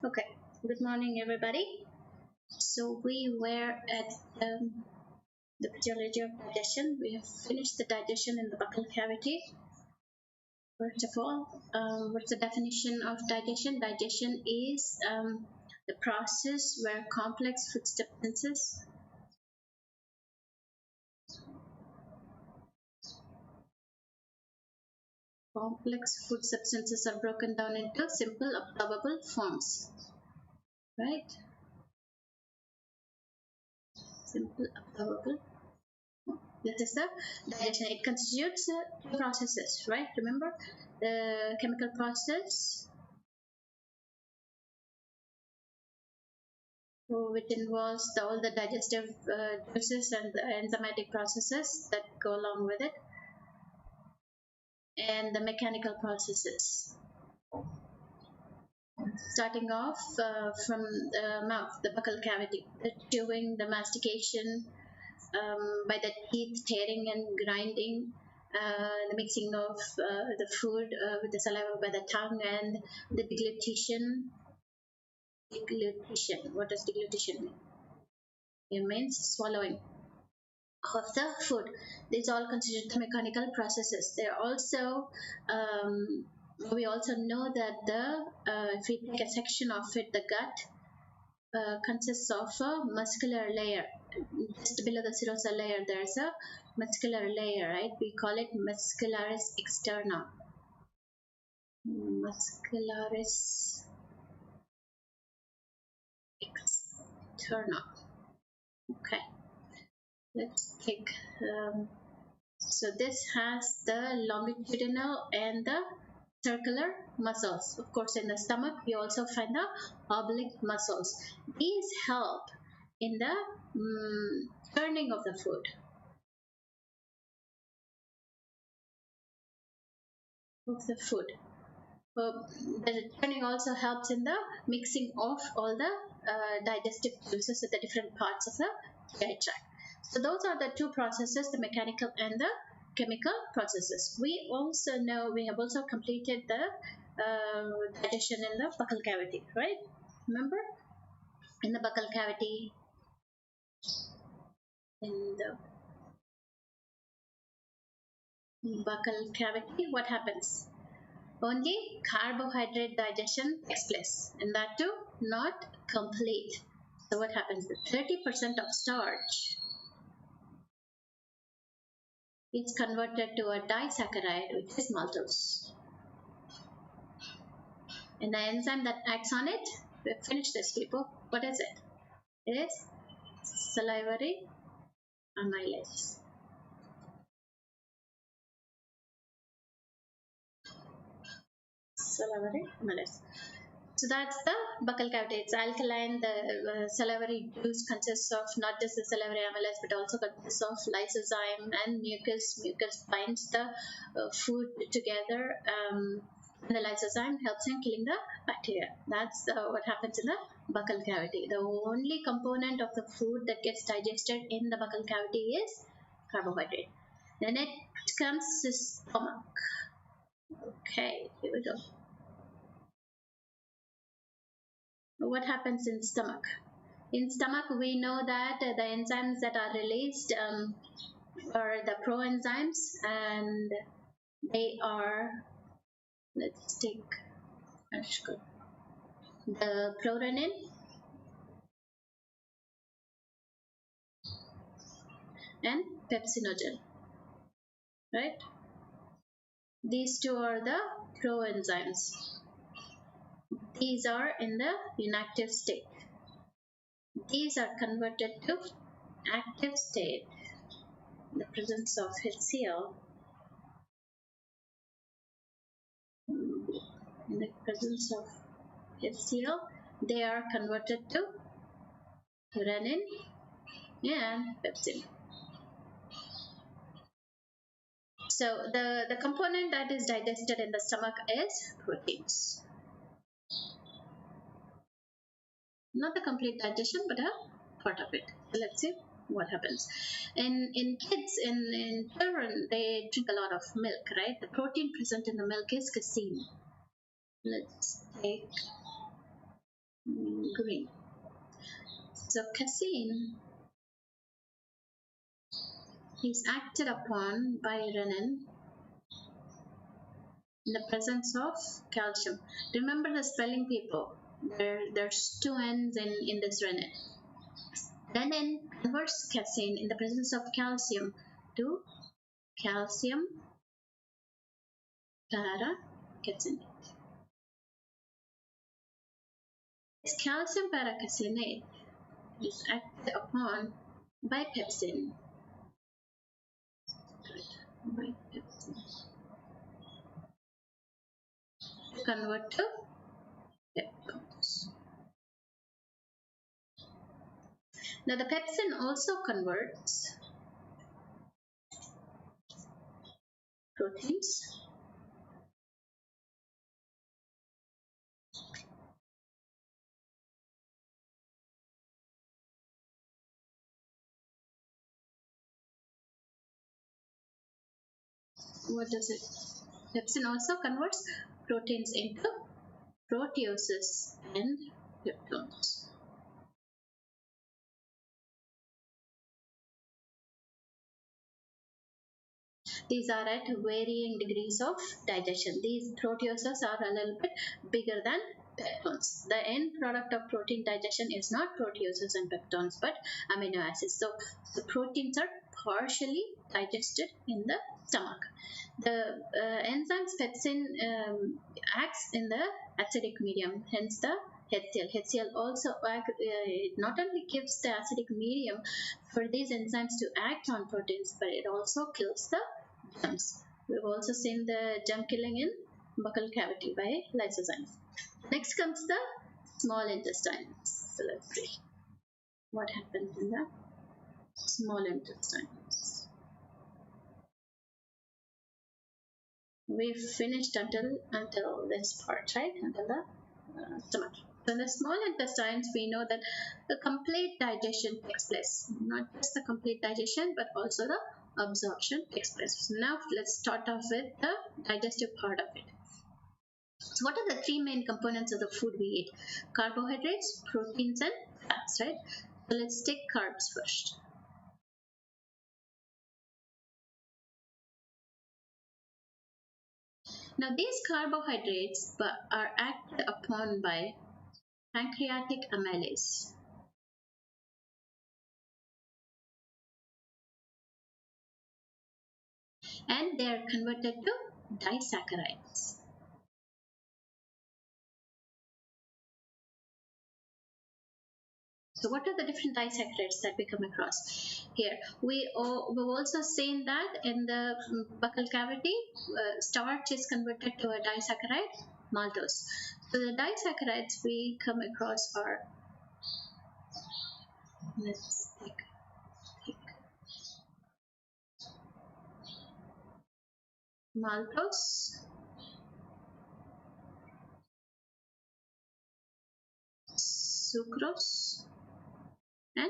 Okay, good morning, everybody. So we were at the physiology of digestion. We have finished the digestion in the buccal cavity. First of all, what's the definition of digestion? Digestion is the process where complex food substances are broken down into simple absorbable forms, right? Simple absorbable. This is the digestion. It constitutes two processes, right? Remember the chemical process, which involves all the digestive juices and the enzymatic processes that go along with it, and the mechanical processes. Starting off from the mouth, the buccal cavity, the chewing, the mastication by the teeth, tearing and grinding, the mixing of the food with the saliva by the tongue, and the deglutition. Deglutition. What does deglutition mean? It means swallowing of the food. These all considered the mechanical processes. They are also we also know that if we take a section of it, the gut consists of a muscular layer. Just below the serosal layer, there's a muscular layer, right? We call it muscularis externa. Muscularis externa. Okay, let's take. So this has the longitudinal and the circular muscles. Of course, in the stomach, we also find the oblique muscles. These help in the churning of the food. The churning also helps in the mixing of all the digestive juices at the different parts of the GI tract. So those are the two processes, the mechanical and the chemical processes. We have also completed the digestion in the buccal cavity, right? Remember, in the buccal cavity, what happens? Only carbohydrate digestion takes place, and that too not complete. So what happens? The 30% of starch is converted to a disaccharide, which is maltose. And the enzyme that acts on it, we've finished this, people. What is it? It is salivary amylase. Salivary amylase. So that's the buccal cavity. It's alkaline. The salivary juice consists of not just the salivary amylase, but also consists of lysozyme and mucus. Mucus binds the food together. And the lysozyme helps in killing the bacteria. That's what happens in the buccal cavity. The only component of the food that gets digested in the buccal cavity is carbohydrate. Then it comes to stomach. Okay, here we go. What happens in stomach? In stomach, we know that the enzymes that are released are the proenzymes, and they are, let's take the prorenin and pepsinogen, right? These two are the proenzymes. These are in the inactive state. These are converted to active state in the presence of HCl. In the presence of HCl, they are converted to renin and pepsin. So the component that is digested in the stomach is proteins. Not the complete digestion, but a part of it. So let's see what happens. In kids, in children, they drink a lot of milk, right? The protein present in the milk is casein. Let's take green. So casein is acted upon by renin in the presence of calcium. Remember the spelling, people. There's two N's in this renin. Renin converts casein in the presence of calcium to calcium paracasein. This calcium paracasein is acted upon by pepsin. To convert to peptones. Now the pepsin also converts proteins what does it? Pepsin also converts proteins into proteoses and peptones. These are at varying degrees of digestion. These proteoses are a little bit bigger than peptones. The end product of protein digestion is not proteoses and peptones but amino acids. So the proteins are partially digested in the stomach. The enzyme pepsin acts in the acidic medium, hence the HCl. HCl also not only gives the acidic medium for these enzymes to act on proteins, but it also kills the germs. We've also seen the germ killing in buccal cavity by lysozymes. Next comes the small intestine. So let's see what happens in the small intestine. We finished until this part, right? Until the stomach. So in the small intestines, we know that the complete digestion takes place. Not just the complete digestion, but also the absorption takes place. So now let's start off with the digestive part of it. So what are the three main components of the food we eat? Carbohydrates, proteins, and fats, right? So let's take carbs first. Now these carbohydrates are acted upon by pancreatic amylase. And they are converted to disaccharides. So what are the different disaccharides that we come across here? We've also seen that in the buccal cavity, starch is converted to a disaccharide, maltose. So the disaccharides we come across are, let's take maltose, sucrose, and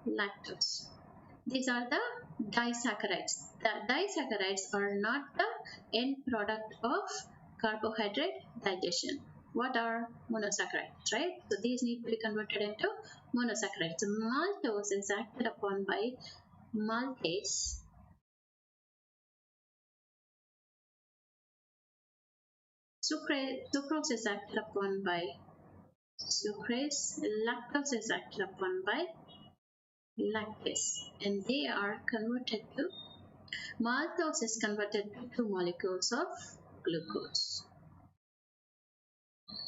lactose. These are the disaccharides. The disaccharides are not the end product of carbohydrate digestion. What are monosaccharides, right? So these need to be converted into monosaccharides. So maltose is acted upon by maltase. Sucrose is acted upon by sucrase. Lactose is acted upon by lactase, and they are converted to maltose is converted to two molecules of glucose.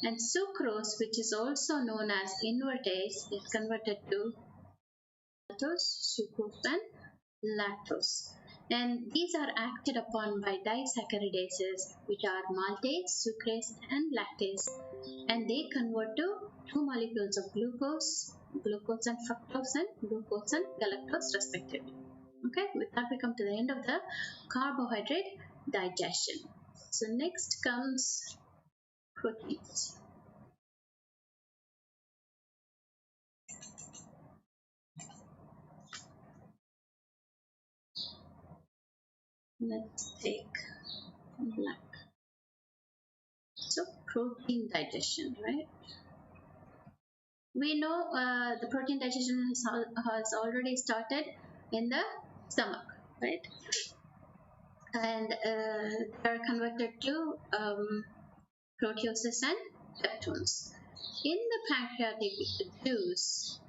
And sucrose, which is also known as invertase, is converted to maltose, sucrose, and lactose. And these are acted upon by disaccharidases, which are maltase, sucrase, and lactase. And they convert to two molecules of glucose and fructose, and glucose and galactose respectively. Okay, with that we come to the end of the carbohydrate digestion. So next comes proteins. Let's take black. So protein digestion, right? We know the protein digestion has already started in the stomach, right? And they are converted to proteases and peptones. In the pancreatic juice,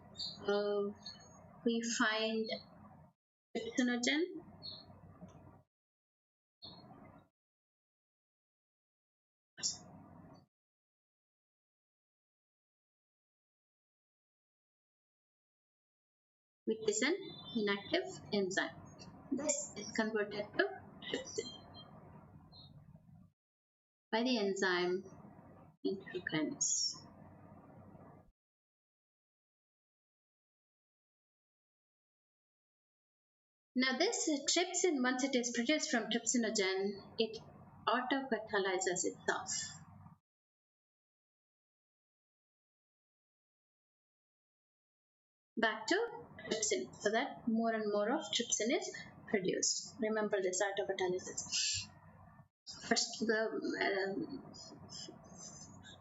we find trypsinogen, which is an inactive enzyme. This is converted to trypsin by the enzyme intrakinase. Now this trypsin, once it is produced from trypsinogen, it autocatalyzes itself. Back to trypsin, so that more and more of trypsin is produced. Remember this autocatalysis. First,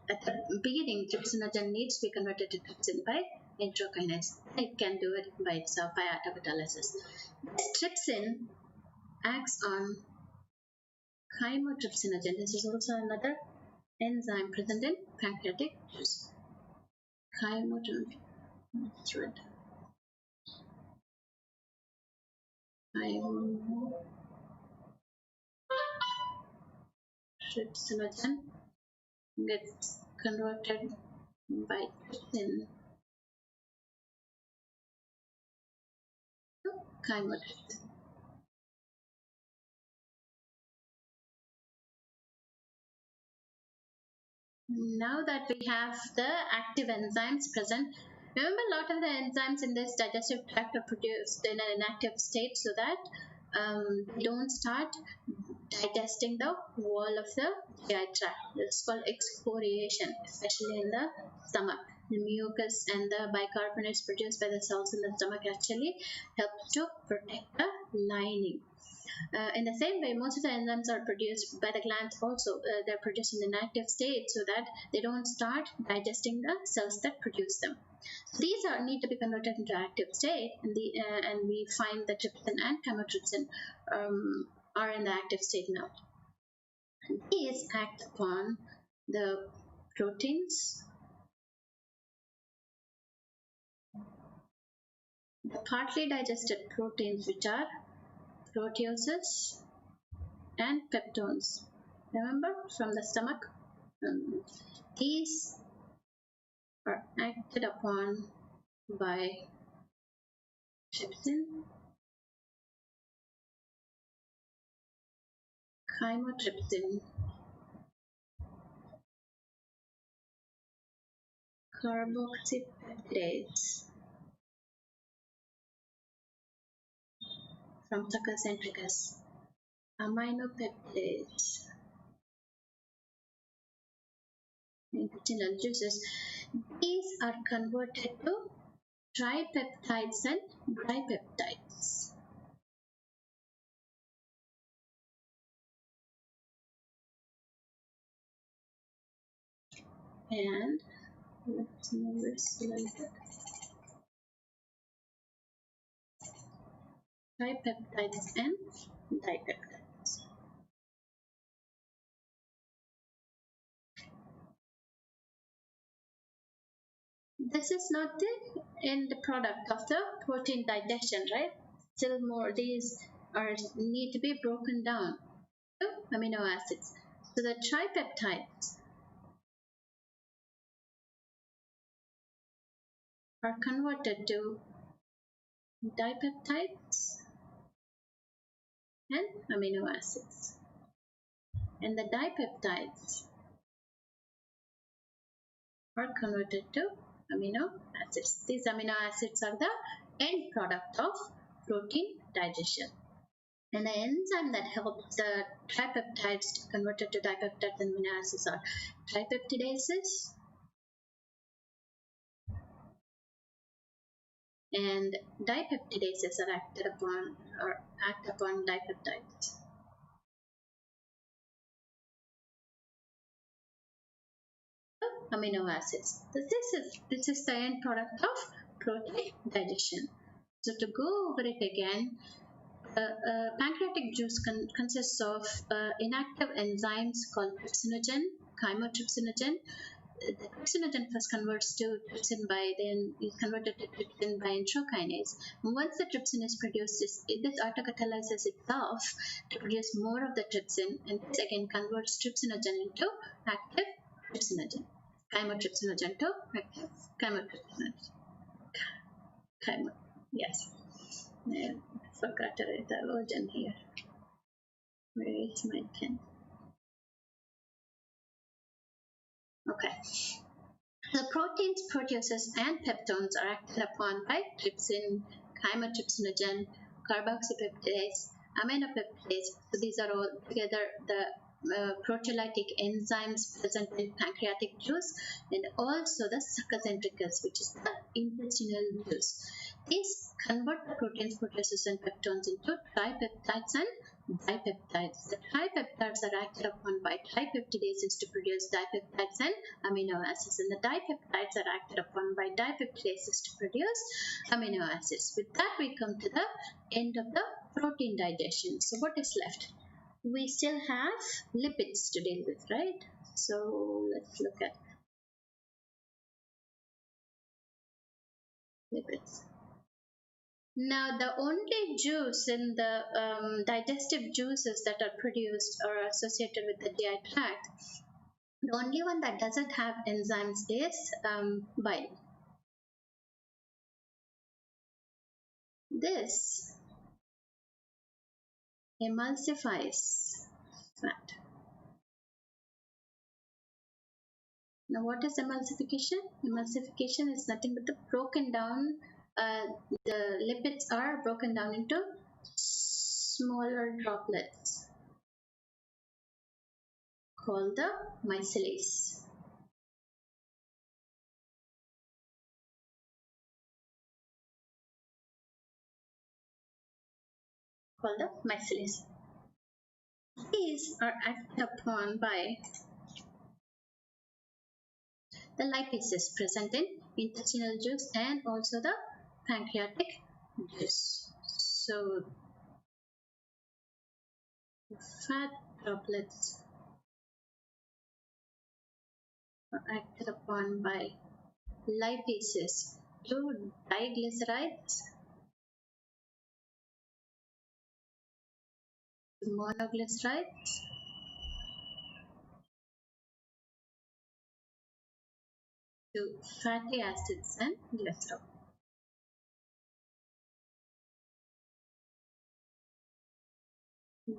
at the beginning, trypsinogen needs to be converted to trypsin by intrakinase. It can do it by itself by autocatalysis. This trypsin acts on chymotrypsinogen. This is also another enzyme present in pancreatic juice. Chymotrypsinogen. Trypsinogen gets converted by trypsin to chymotrypsin. Now that we have the active enzymes present, remember a lot of the enzymes in this digestive tract are produced in an inactive state so that they don't start digesting the wall of the GI tract. It's called excoriation, especially in the stomach. The mucus and the bicarbonates produced by the cells in the stomach actually help to protect the lining. In the same way, most of the enzymes are produced by the glands also. They're produced in the inactive state so that they don't start digesting the cells that produce them. So these need to be converted into active state, and we find the trypsin and chymotrypsin are in the active state now. And these act upon the proteins, the partly digested proteins, which are proteases and peptones. Remember from the stomach? These are acted upon by trypsin, chymotrypsin, carboxypeptidases from succus centricus, aminopeptidases, intestinal juices. These are converted to tripeptides and dipeptides. And let's move this a little bit. Tripeptides and dipeptides. This is not the end product of the protein digestion, right? Still more, these need to be broken down to amino acids. So the tripeptides are converted to dipeptides and amino acids. And the dipeptides are converted to amino acids. These amino acids are the end product of protein digestion. And the enzyme that helps the tripeptides to convert it to dipeptides and amino acids are tripeptidases and dipeptidases are act upon dipeptides. amino acids. This is the end product of protein digestion. So to go over it again, pancreatic juice consists of inactive enzymes called trypsinogen, chymotrypsinogen. The trypsinogen first converts to trypsin by, then is converted to trypsin by intrakinase. Once the trypsin is produced, this autocatalyzes itself to produce more of the trypsin, and this again converts trypsinogen into active trypsinogen. Chymotrypsinogen to active chymotrypsinogen. Yes. I forgot to write the version here. Where is my pen? Okay. The proteins, proteases, and peptones are acted upon by trypsin, chymotrypsinogen, carboxypeptidase, aminopeptidase. So these are all together the proteolytic enzymes present in pancreatic juice, and also the succocentricus, which is the intestinal juice. These convert the proteins, proteases, and peptones into tripeptides and dipeptides. The tripeptides are acted upon by tripeptidases to produce dipeptides and amino acids, and the dipeptides are acted upon by dipeptidases to produce amino acids. With that, we come to the end of the protein digestion. So what is left? We still have lipids to deal with, right? So let's look at lipids. Now, the only juice in the digestive juices that are produced or associated with the GI tract, the only one that doesn't have enzymes is bile. This emulsifies fat. Now, what is emulsification? Emulsification is nothing but the broken down, the lipids are broken down into smaller droplets called the micelles. Called the micelles. These are acted upon by the lipases present in intestinal juice and also the pancreatic juice. So, fat droplets are acted upon by lipases to diglycerides, monoglycerides, to fatty acids and glycerol.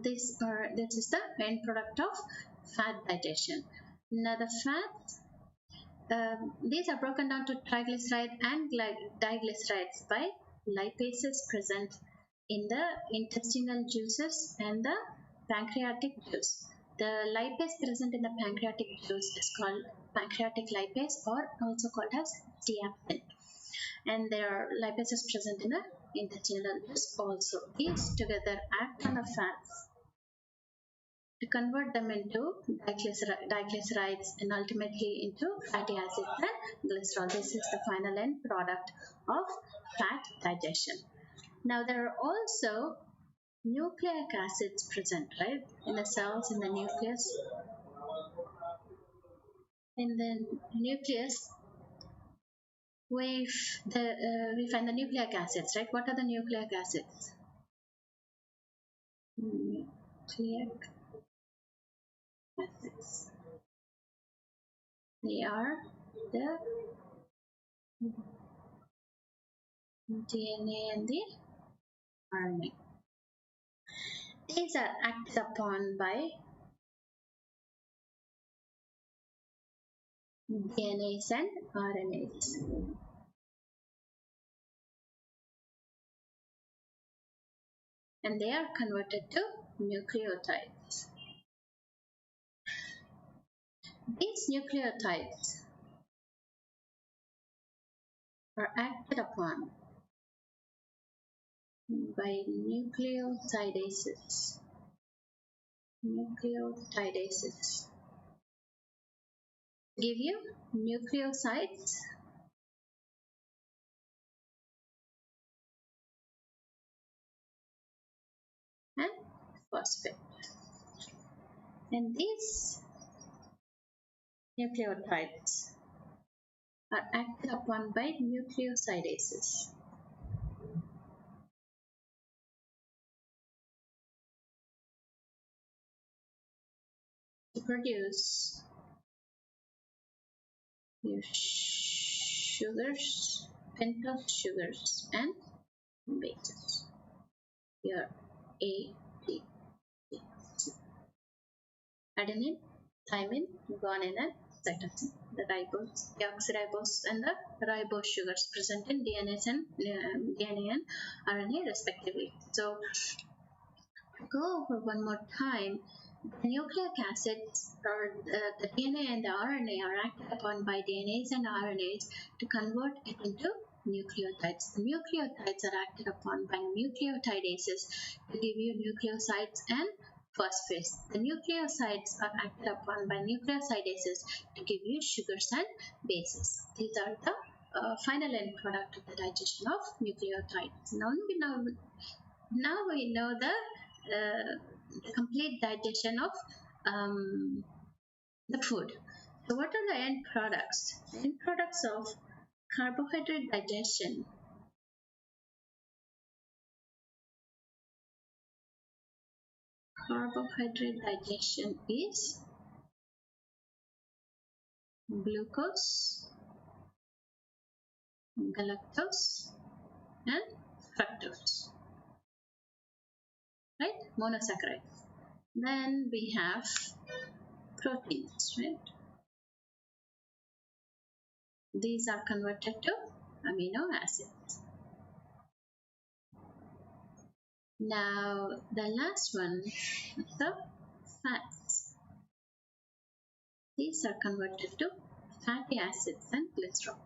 This is the end product of fat digestion. Now the fats, these are broken down to triglyceride and diglycerides by lipases present in the intestinal juices and the pancreatic juice. The lipase present in the pancreatic juice is called pancreatic lipase, or also called as stearin, and there are lipases present in the intestinal juice also. These together act on the fats to convert them into diglycerides and ultimately into fatty acids and glycerol. This is the final end product of fat digestion. Now there are also nucleic acids present, right, in the cells, in the nucleus. In the nucleus, we find the nucleic acids, right? What are the nucleic acids? Nucleic acids. They are the DNA and the RNA. These are acted upon by DNAs and RNAs. And they are converted to nucleotides. These nucleotides are acted upon by nucleosidases. Nucleosidases. give you nucleosides and phosphate. And these nucleotides are acted upon by nucleosidases to produce your sugars, pentose sugars, and bases. Your A, T, T, adenine, thymine, guanine, and cytosine. The ribose, deoxyribose, and the ribose sugars present in DNA and RNA respectively. So, go over one more time. The nucleic acids or the DNA and the RNA are acted upon by DNAs and RNAs to convert it into nucleotides. The nucleotides are acted upon by nucleotidases to give you nucleosides and phosphates. The nucleosides are acted upon by nucleosidases to give you sugars and bases. These are the final end product of the digestion of nucleotides. Now we know the complete digestion of the food. So what are the end products? The end products of carbohydrate digestion is glucose, galactose, and fructose, right? Monosaccharides. Then we have proteins, right? These are converted to amino acids. Now the last one is the fats. These are converted to fatty acids and glycerol.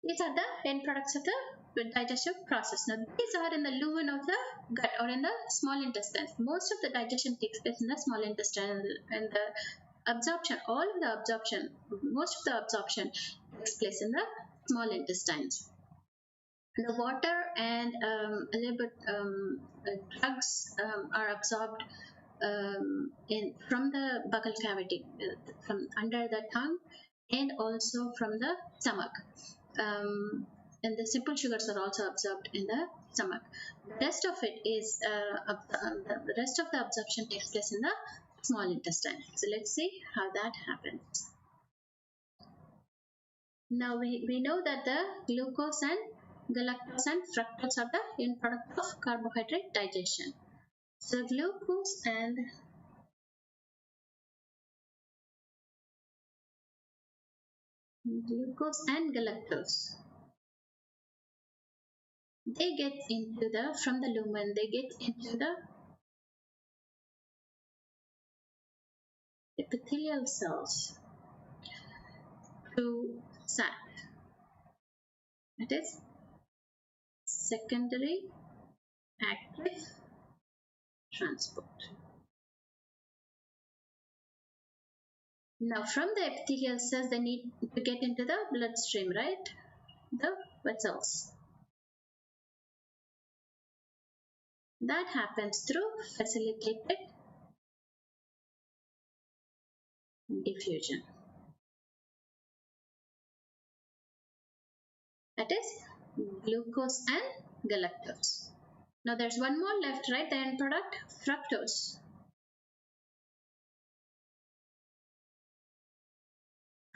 These are the end products of the digestive process. Now, these are in the lumen of the gut or in the small intestine. Most of the digestion takes place in the small intestine, and the absorption, most of the absorption takes place in the small intestines. The water and a little bit drugs are absorbed from the buccal cavity, from under the tongue, and also from the stomach. And the simple sugars are also absorbed in the stomach. The rest of it is the rest of the absorption takes place in the small intestine. So let's see how that happens. Now we know that the glucose and galactose and fructose are the end product of carbohydrate digestion. So glucose and galactose, they get into the, from the lumen, they get into the epithelial cells through SAT. That is secondary active transport. Now from the epithelial cells, they need to get into the bloodstream, right? The vessels. That happens through facilitated diffusion. That is glucose and galactose. Now there's one more left, right? The end product, fructose.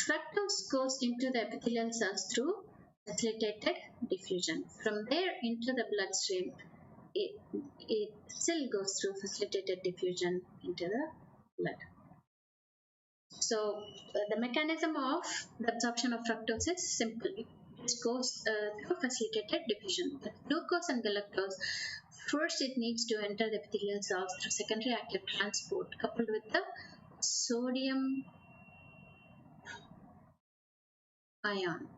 Fructose goes into the epithelial cells through facilitated diffusion. From there into the bloodstream, it still goes through facilitated diffusion into the blood. So the mechanism of the absorption of fructose is simple. It goes through facilitated diffusion. But glucose and galactose, first it needs to enter the epithelial cells through secondary active transport coupled with the sodium ion.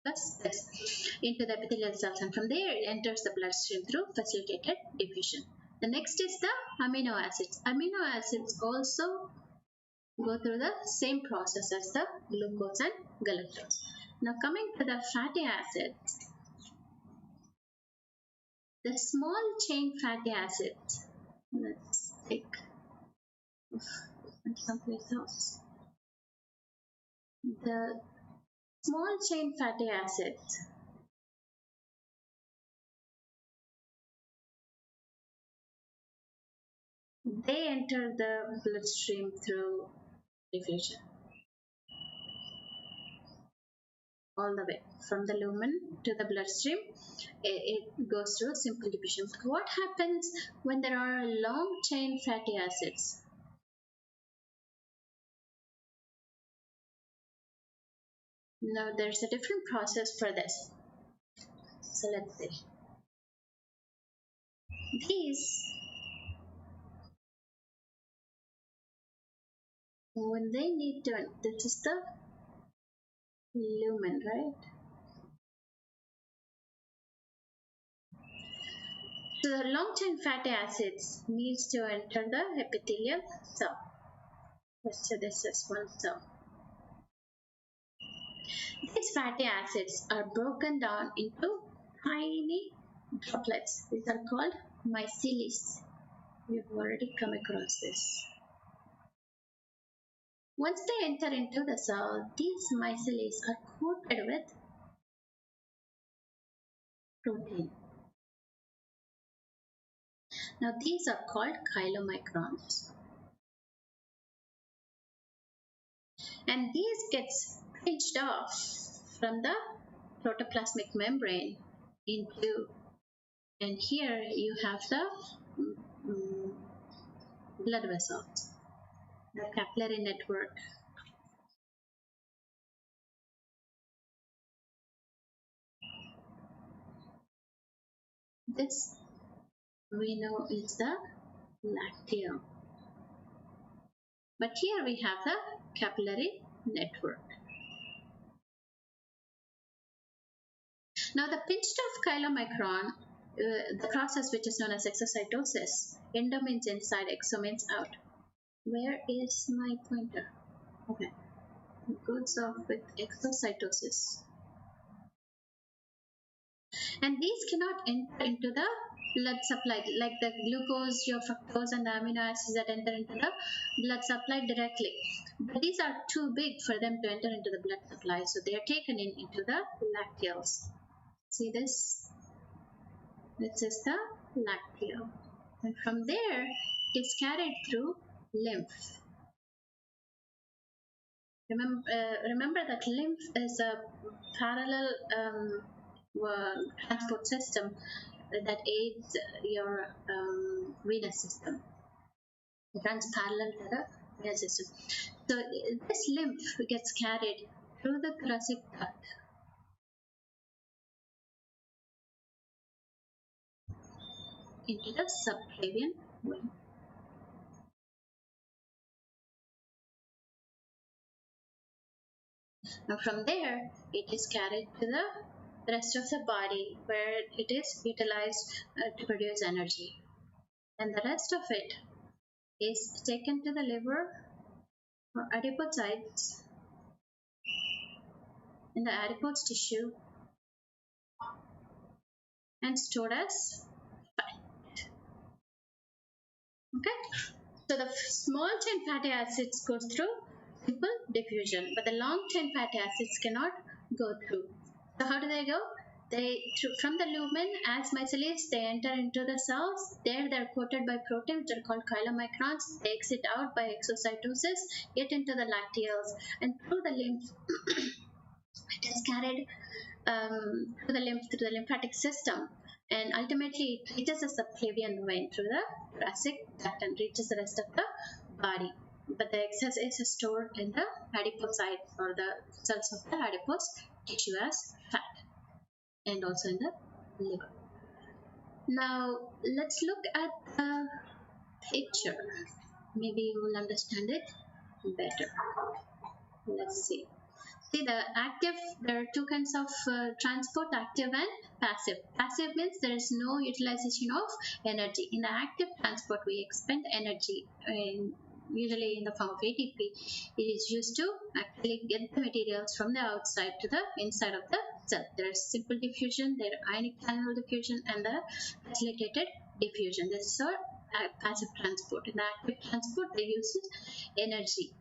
mucus into the epithelial cells, and from there it enters the bloodstream through facilitated diffusion. The next is the amino acids. Amino acids also go through the same process as the glucose and galactose. Now coming to the fatty acids, the small chain fatty acids. Let's take someplace else. The small chain fatty acids, they enter the bloodstream through diffusion all the way from the lumen to the bloodstream. It goes through simple diffusion. What happens when there are long chain fatty acids? Now there's a different process for this. So let's see. These, when they need to, this is the lumen, right? So the long chain fatty acids needs to enter the epithelial cell. Let's say this is one cell. These fatty acids are broken down into tiny droplets. These are called micelles. You've already come across this. Once they enter into the cell, these micelles are coated with protein. Now these are called chylomicrons. And these gets pinched off from the protoplasmic membrane into, and here you have the blood vessels, the capillary network. This we know is the lacteal. But here we have the capillary network. Now the pinched off chylomicron, the process which is known as exocytosis, endo means inside, exo means out. Where is my pointer? Okay, it goes off with exocytosis. And these cannot enter into the blood supply, like the glucose, your fructose, and the amino acids that enter into the blood supply directly. But these are too big for them to enter into the blood supply, so they are taken into the lacteals. See this? This is the lacteal. And from there, it is carried through lymph. Remember that lymph is a parallel transport system that aids your venous system. It runs parallel to the venous system. So this lymph gets carried through the thoracic duct into the subclavian vein. Now from there, it is carried to the rest of the body where it is utilized to produce energy. And the rest of it is taken to the liver or adipocytes in the adipose tissue and stored as fat. Okay, so the small chain fatty acids goes through simple diffusion, but the long chain fatty acids cannot go through. So how do they go? From the lumen as micelles, they enter into the cells. There they're coated by proteins which are called chylomicrons. They exit out by exocytosis, get into the lacteals, and through the lymph, it is carried through the lymphatic system, and ultimately it reaches the subclavian vein through the thoracic duct and reaches the rest of the body. But the excess is stored in the adipocytes or the cells of the adipose tissue as fat, and also in the liver. Now let's look at the picture. Maybe you will understand it better. Let's see. See, there are two kinds of transport, active and passive. Passive means there is no utilization of energy. In the active transport, we expend energy, usually in the form of ATP. It is used to actually get the materials from the outside to the inside of the cell. There is simple diffusion, there is ionic channel diffusion, and the facilitated diffusion. This is our passive transport. In the active transport, they use energy.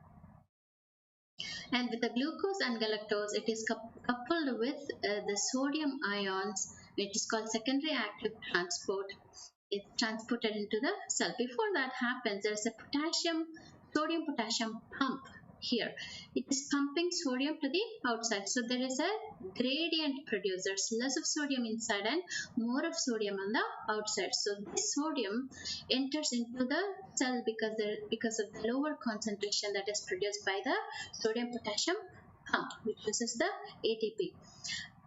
And with the glucose and galactose, it is coupled with the sodium ions. It is called secondary active transport. It's transported into the cell. Before that happens, there is a sodium potassium pump here. It is pumping sodium to the outside. So there is a gradient produced. There's less of sodium inside and more of sodium on the outside. So this sodium enters into the cell because of the lower concentration that is produced by the sodium potassium pump, which uses the ATP.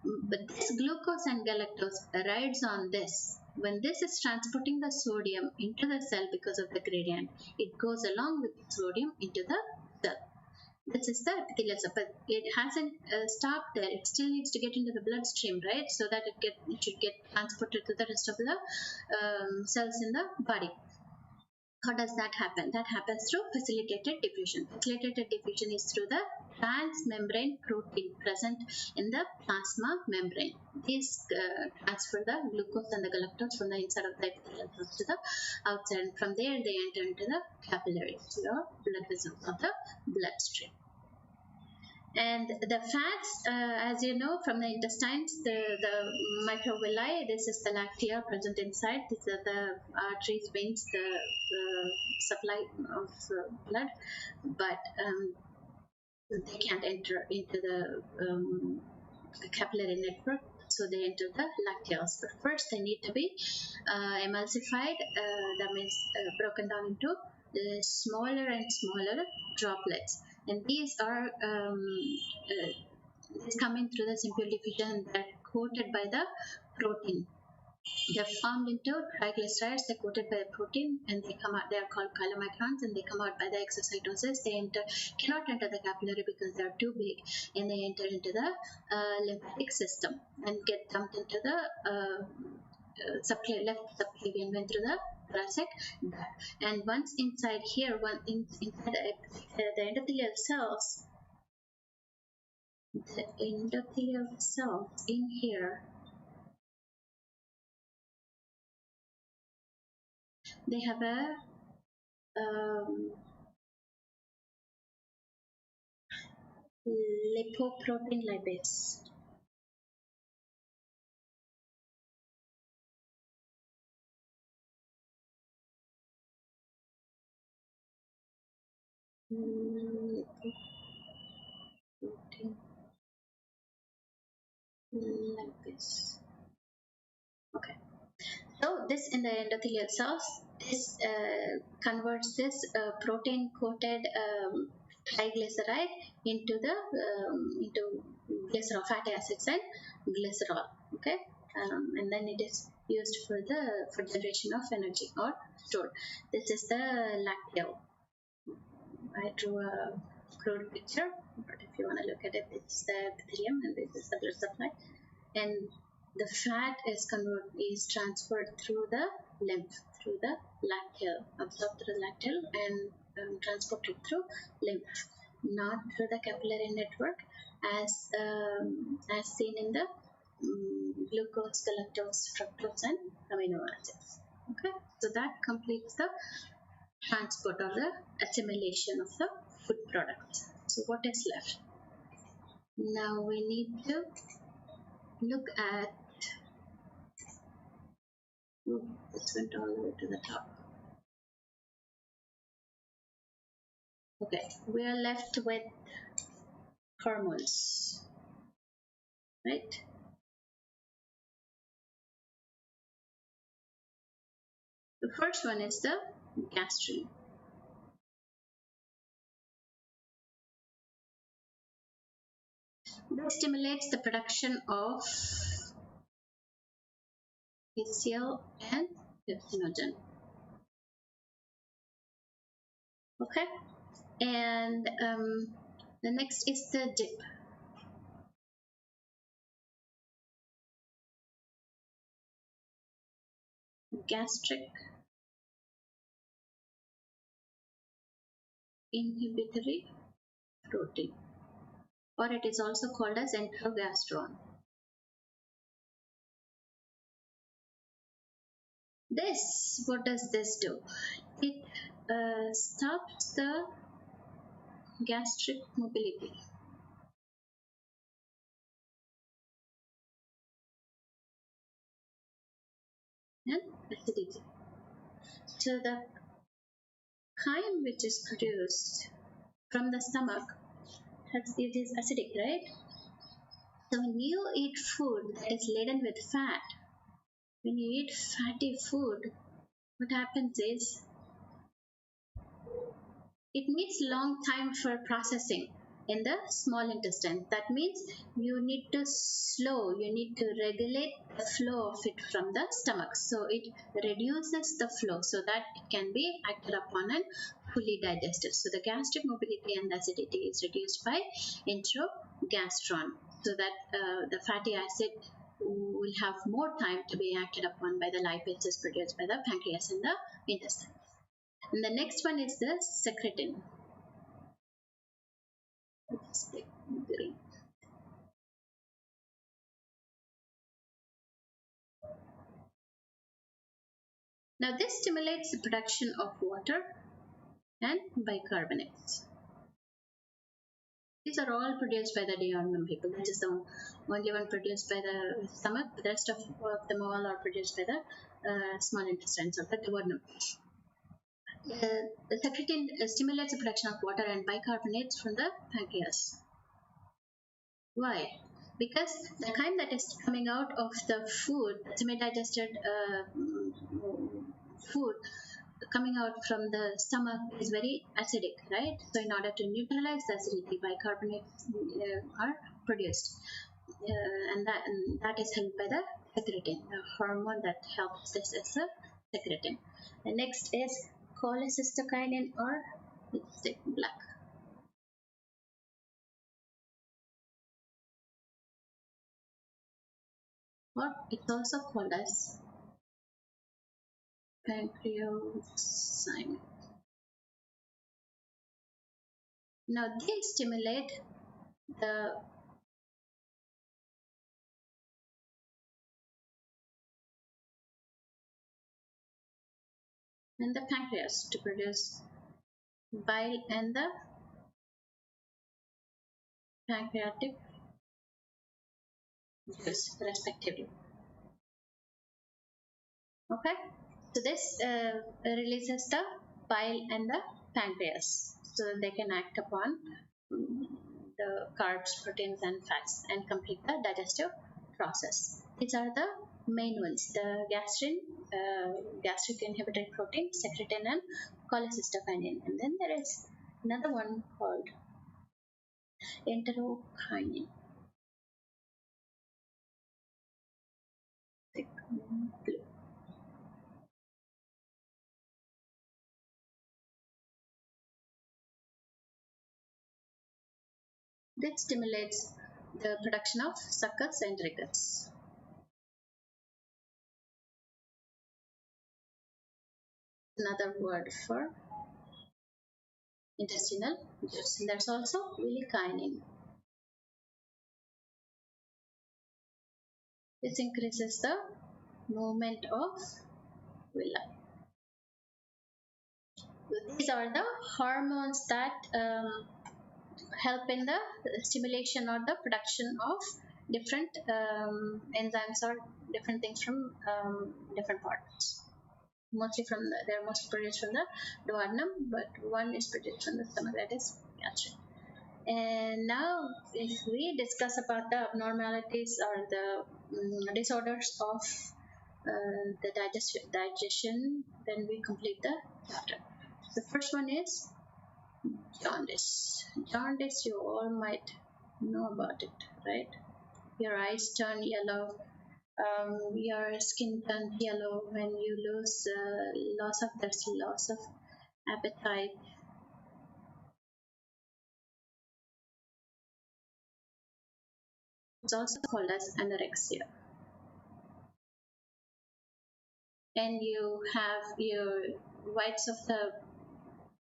But this glucose and galactose rides on this. When this is transporting the sodium into the cell because of the gradient, it goes along with the sodium into the cell. This is the epithelial cell, but it hasn't stopped there. It still needs to get into the bloodstream, right? So that it should get transported to the rest of the cells in the body. How does that happen? That happens through facilitated diffusion. Facilitated diffusion is through the transmembrane protein present in the plasma membrane. These transfer the glucose and the galactose from the inside of the epithelial cells to the outside, and from there they enter into the capillaries, or blood vessels of the bloodstream. And the fats, as you know from the intestines, the microvilli, this is the lactea present inside. These are the arteries, veins, the supply of blood, but they can't enter into the capillary network, so they enter the lacteals. But first they need to be emulsified, that means broken down into smaller and smaller droplets. And these are coming through the simple diffusion. They're coated by the protein. They're formed into triglycerides. They're coated by the protein, and they come out. They are called chylomicrons, and they come out by the exocytosis. They cannot enter the capillary because they are too big, and they enter into the lymphatic system and get dumped into the left subclavian vein through the thoracic duct. And once inside here, inside the endothelial cells, in here, they have a lipoprotein lipase. Lipoprotein lipase. Okay. So this in the endothelial cells, this converts this protein-coated triglyceride into glycerol, fatty acids and glycerol. Okay, and then it is used for generation of energy or stored. This is the lacteal. I drew a crude picture, but if you want to look at it, it's the epithelium and this is the blood supply. And the fat is transferred through the lymph, through the lacteal, absorbed through the lacteal and transported through lymph, not through the capillary network as seen in the glucose, galactose, fructose, and amino acids. Okay, so that completes the transport or the assimilation of the food products. So what is left? Now we need to look at, this went all the way to the top. Okay, we are left with hormones, right? The first one is the gastrin. This stimulates the production of HCl and pepsinogen. Okay, and the next is the dip. gastric inhibitory protein, or it is also called as enterogastrone. This, what does this do? It stops the gastric mobility and acidity. So the chyme which is produced from the stomach it is acidic, right? So when you eat food that is laden with fat, when you eat fatty food, what happens is it needs long time for processing in the small intestine. That means you need to regulate the flow of it from the stomach. So it reduces the flow so that it can be acted upon and fully digested. So the gastric mobility and acidity is reduced by enterogastrone, so that the fatty acid will have more time to be acted upon by the lipases produced by the pancreas and the intestine. And the next one is the secretin. Green. Now this stimulates the production of water and bicarbonates. These are all produced by the duodenum people. This is the only one produced by the stomach. The rest of them all are produced by the small intestines of the duodenum. The secretin stimulates the production of water and bicarbonates from the pancreas. Why? Because the chyme that is coming out of the food, semi-digested food coming out from the stomach is very acidic, right? So in order to neutralize the acidity, bicarbonates are produced. And that is helped by the secretin. The hormone that helps this is the secretin. The next is cholecystokinin, or lipstick black. Or it's also called as pancreocyme. Now they stimulate the pancreas to produce bile and the pancreatic juice respectively. Okay, so this releases the bile and the pancreas, so that they can act upon the carbs, proteins, and fats and complete the digestive process. These are the main ones: the gastric inhibitory protein, secretin, and cholecystokinin. And then there is another one called enterokinin. This stimulates the production of suckers and rickets. Another word for intestinal juice. And there's also villikinin. This increases the movement of villi. These are the hormones that help in the stimulation or the production of different enzymes or different things from different parts. They're mostly produced from the duodenum, but one is produced from the stomach, that is gastric. And now, if we discuss about the abnormalities or the disorders of the digestion, then we complete the chapter. The first one is jaundice. Jaundice, you all might know about it, right? Your eyes turn yellow, your skin turns yellow when you lose loss of appetite. It's also called as anorexia. and you have your whites of the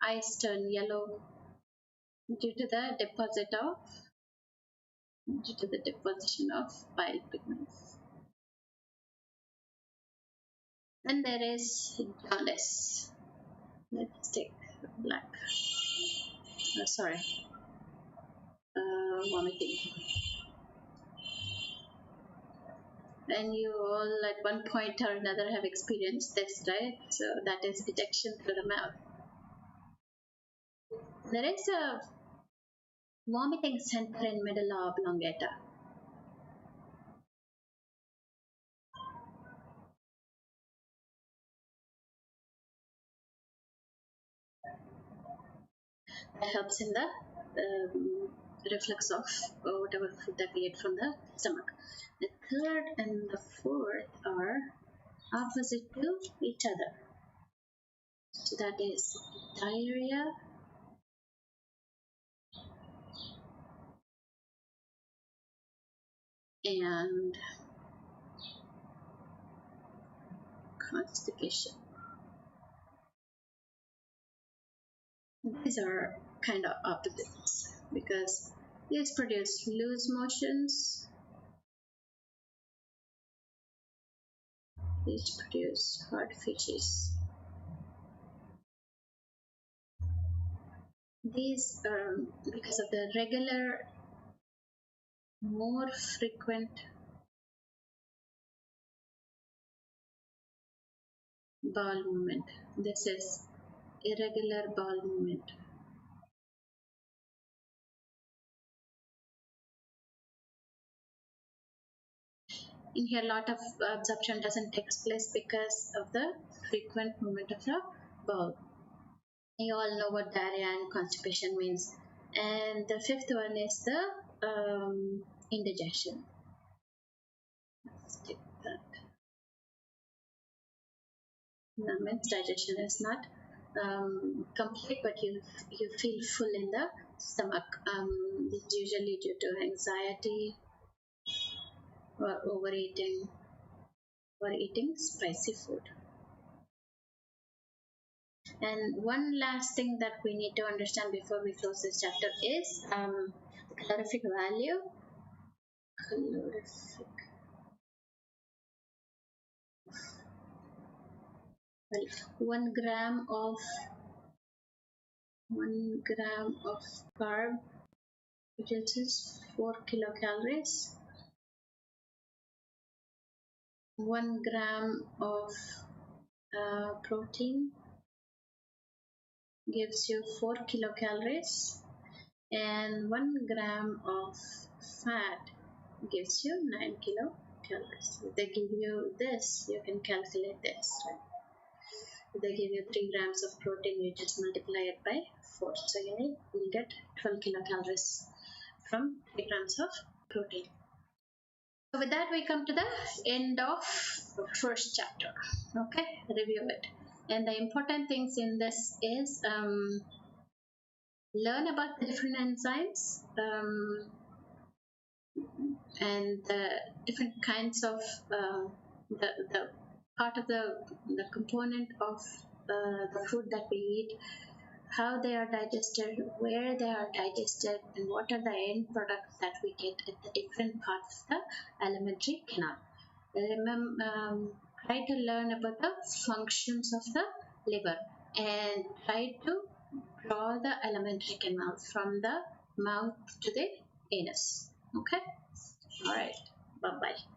eyes turn yellow due to the deposition of bile pigments. Then there is jaundice. Let's take black. Sorry, vomiting. And you all at one point or another have experienced this, right? So that is digestion through the mouth. There is a vomiting center in medulla oblongata. That helps in the reflux of whatever food that we ate from the stomach. The third and the fourth are opposite to each other. So that is diarrhea and constipation. These are kind of opposites because these produce loose motions, these produce hard feces. These are because of the regular, more frequent bowel movement. This is irregular bowel movement. In here, a lot of absorption doesn't take place because of the frequent movement of the bowel. You all know what diarrhea and constipation means. And the fifth one is the indigestion. Let's take that. That means digestion is not complete, but you feel full in the stomach. It's usually due to anxiety or overeating or eating spicy food. And one last thing that we need to understand before we close this chapter is the calorific value. Well, 1 gram of carb produces 4 kilocalories. 1 gram of protein gives you 4 kilocalories, and 1 gram of fat gives you 9 kilocalories. If they give you this, you can calculate this, right? If they give you 3 grams of protein, you just multiply it by 4. So you'll get 12 kilocalories from 3 grams of protein. So with that, we come to the end of the first chapter. Okay, review it. And the important things in this is learn about the different enzymes and the different kinds of the part of the component of the food that we eat, how they are digested, where they are digested, and what are the end products that we get at the different parts of the alimentary canal. Remember, try to learn about the functions of the liver and try to draw the alimentary canal from the mouth to the anus. Okay? All right. Bye-bye.